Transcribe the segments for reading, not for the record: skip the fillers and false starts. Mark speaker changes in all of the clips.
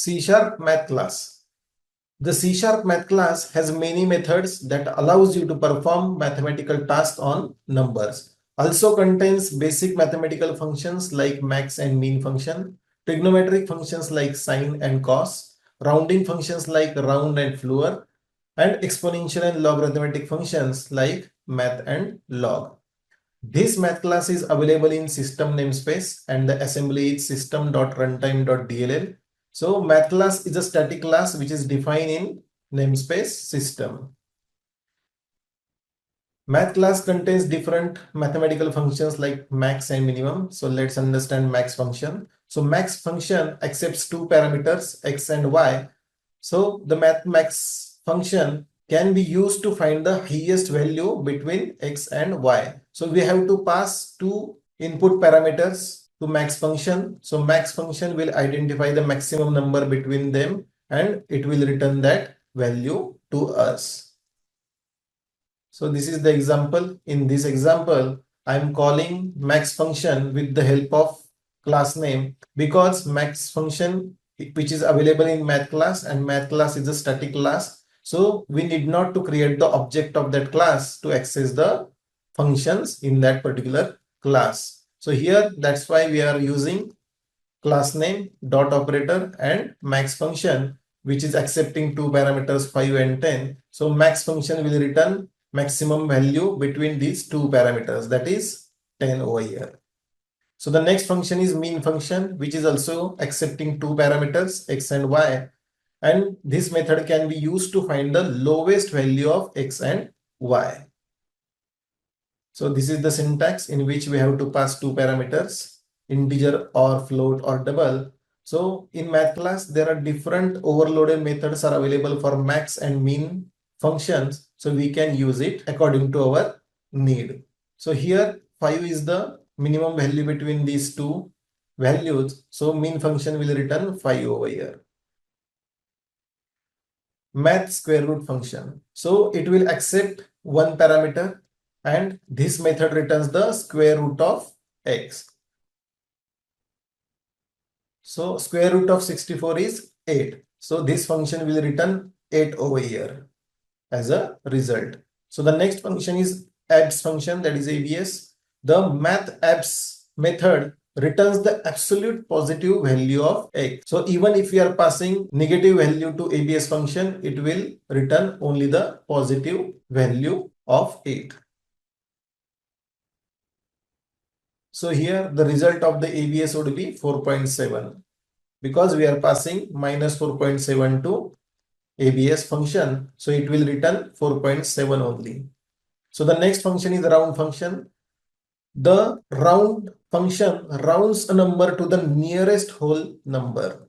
Speaker 1: C# math class. The C# math class has many methods that allows you to perform mathematical tasks on numbers. Also contains basic mathematical functions like max and mean function, trigonometric functions like sine and cos, rounding functions like round and floor, and exponential and logarithmic functions like math and log. This math class is available in system namespace and the assembly is system.runtime.dll. So math class is a static class which is defined in namespace system. Math class contains different mathematical functions like max and minimum. So let's understand max function. So max function accepts two parameters x and y. So the max function can be used to find the highest value between x and y. So we have to pass two input parameters to max function. So max function will identify the maximum number between them and it will return that value to us. So this is the example. In this example, I am calling max function with the help of class name because max function which is available in math class and math class is a static class. So we need not to create the object of that class to access the functions in that particular class. So here that's why we are using class name dot operator and max function which is accepting two parameters 5 and 10. So max function will return maximum value between these two parameters, that is 10 over here. So the next function is mean function which is also accepting two parameters x and y, and this method can be used to find the lowest value of x and y. So this is the syntax in which we have to pass two parameters, integer or float or double. So in math class there are different overloaded methods are available for max and mean functions, so we can use it according to our need. So here 5 is the minimum value between these two values, so mean function will return 5 over here. Math square root function, so it will accept one parameter and this method returns the square root of x. So square root of 64 is 8, so this function will return 8 over here as a result. So the next function is abs function, that is ABS. The math abs method returns the absolute positive value of x. So even if we are passing negative value to ABS function, it will return only the positive value of 8. So here the result of the ABS would be 4.7 because we are passing minus 4.7 to ABS function, so it will return 4.7 only. So the next function is round function. The round function rounds a number to the nearest whole number.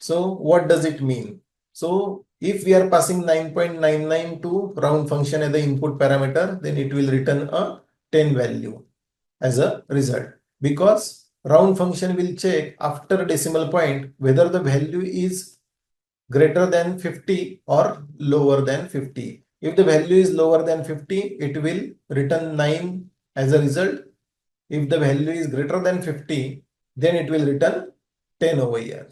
Speaker 1: So what does it mean? So if we are passing 9.99 to round function as the input parameter, then it will return a 10 value as a result, because round function will check after a decimal point whether the value is greater than 50 or lower than 50. If the value is lower than 50, it will return 9 as a result. If the value is greater than 50, then it will return 10 over here.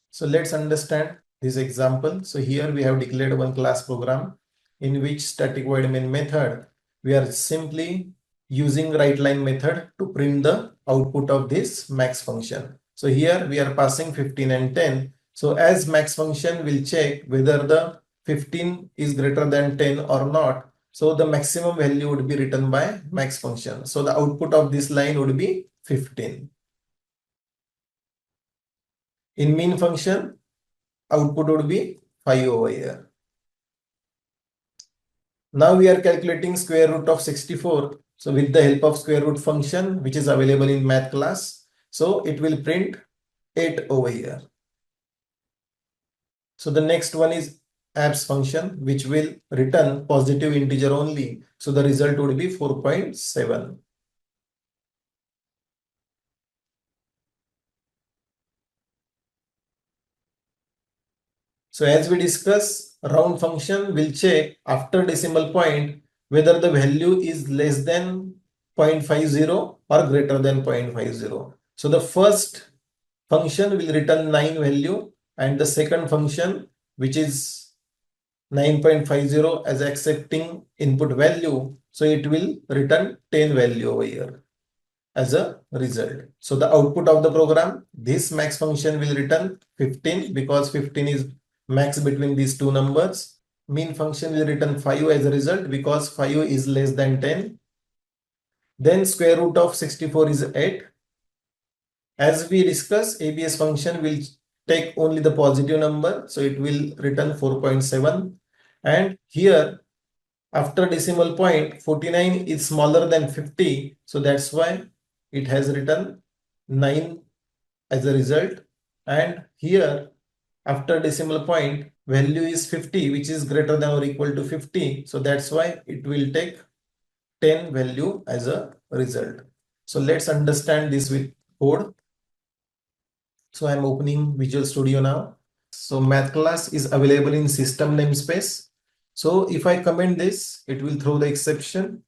Speaker 1: So let's understand this example. So here we have declared one class program in which static void main method, we are simply using write line method to print the output of this max function. So here we are passing 15 and 10. So as max function will check whether the 15 is greater than 10 or not. So the maximum value would be written by max function. So the output of this line would be 15. In mean function, output would be 5 over here. Now we are calculating square root of 64. So with the help of square root function, which is available in math class, so it will print 8 over here. So the next one is abs function, which will return positive integer only. So the result would be 4.7. So as we discuss, round function will check after decimal point whether the value is less than 0.50 or greater than 0.50. So the first function will return 9 value, and the second function, which is 9.50 as accepting input value, so it will return 10 value over here as a result. So the output of the program, this max function will return 15 because 15 is max between these two numbers. Min function will return 5 as a result because 5 is less than 10. Then square root of 64 is 8. As we discussed, ABS function will take only the positive number, so it will return 4.7. And here, after decimal point, 49 is smaller than 50, so that's why it has written 9 as a result. And here, after decimal point, value is 50, which is greater than or equal to 50, so that's why it will take 10 value as a result. So let's understand this with code. So I'm opening Visual Studio now. So math class is available in system namespace. So if I comment this, it will throw the exception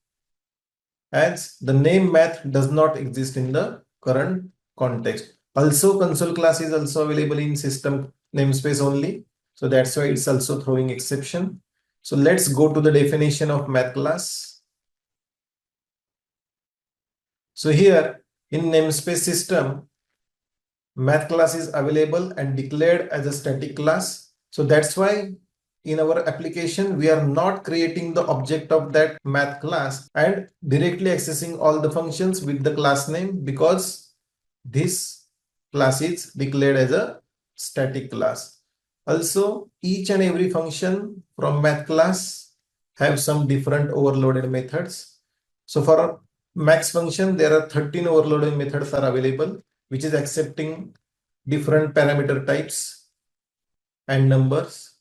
Speaker 1: as the name math does not exist in the current context. Also, console class is also available in system namespace only. So that's why it's also throwing exception. So let's go to the definition of math class. So here in namespace system, math class is available and declared as a static class. So that's why in our application, we are not creating the object of that math class and directly accessing all the functions with the class name because this class is declared as a static class. Also, each and every function from math class have some different overloaded methods. So for max function, there are 13 overloaded methods are available, which is accepting different parameter types and numbers.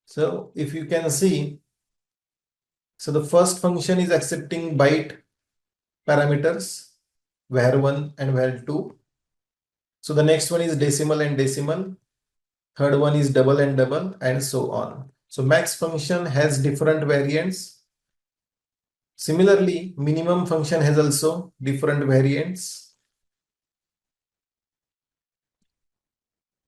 Speaker 1: So if you can see, so the first function is accepting byte parameters, var1 and var2. So the next one is decimal and decimal. Third one is double and double, and so on. So max function has different variants. Similarly, minimum function has also different variants,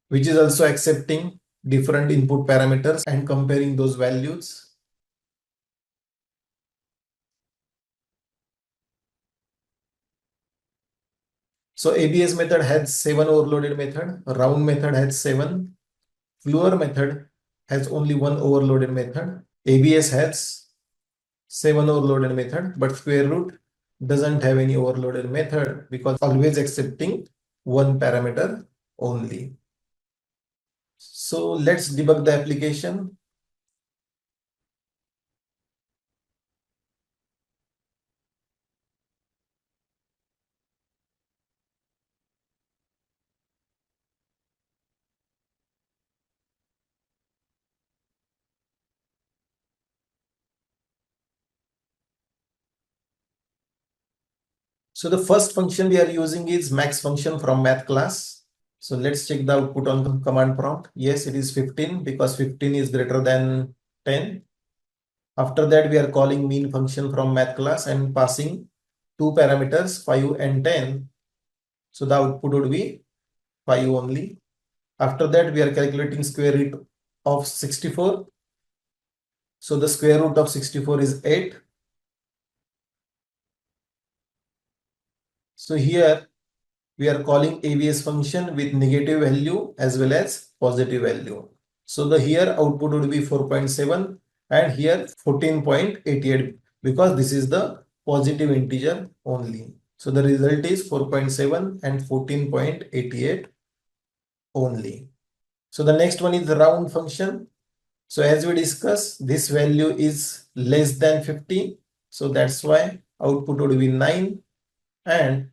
Speaker 1: which is also accepting different input parameters and comparing those values. So ABS method has 7 overloaded method, round method has 7, Fluor method has only 1 overloaded method, ABS has 7 overloaded method, but square root doesn't have any overloaded method because always accepting one parameter only. So let's debug the application. So the first function we are using is max function from math class. So let's check the output on the command prompt. Yes, it is 15 because 15 is greater than 10. After that, we are calling mean function from math class and passing two parameters 5 and 10. So the output would be 5 only. After that, we are calculating square root of 64. So the square root of 64 is 8. So here we are calling ABS function with negative value as well as positive value. So the here output would be 4.7 and here 14.88 because this is the positive integer only. So the result is 4.7 and 14.88 only. So the next one is the round function. So as we discussed, this value is less than 50. So that's why output would be 9 and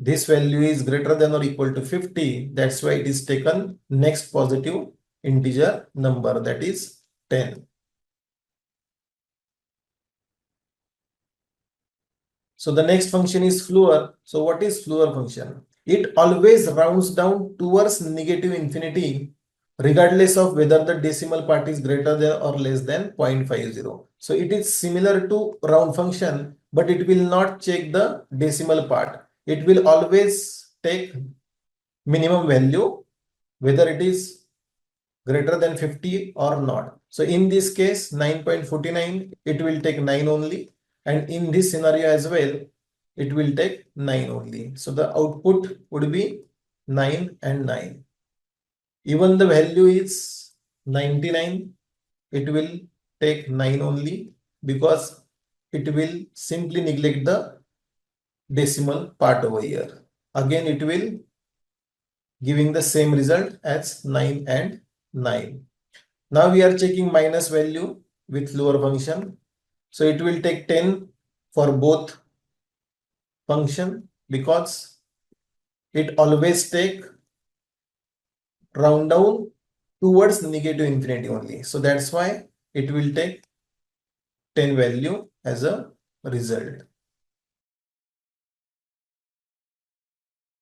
Speaker 1: this value is greater than or equal to 50. That's why it is taken next positive integer number, that is 10. So the next function is Fluor. So what is Fluor function? It always rounds down towards negative infinity regardless of whether the decimal part is greater than or less than 0.50. So it is similar to round function, but it will not check the decimal part. it will always take minimum value, whether it is greater than 50 or not. So in this case, 9.49, it will take 9 only. And in this scenario as well, it will take 9 only. So the output would be 9 and 9. Even the value is 99, it will take 9 only, because it will simply neglect the decimal part over here. Again, it will giving the same result as 9 and 9. Now we are checking minus value with lower function. So it will take 10 for both function, because it always take round down towards negative infinity only. So that's why it will take 10 value as a result.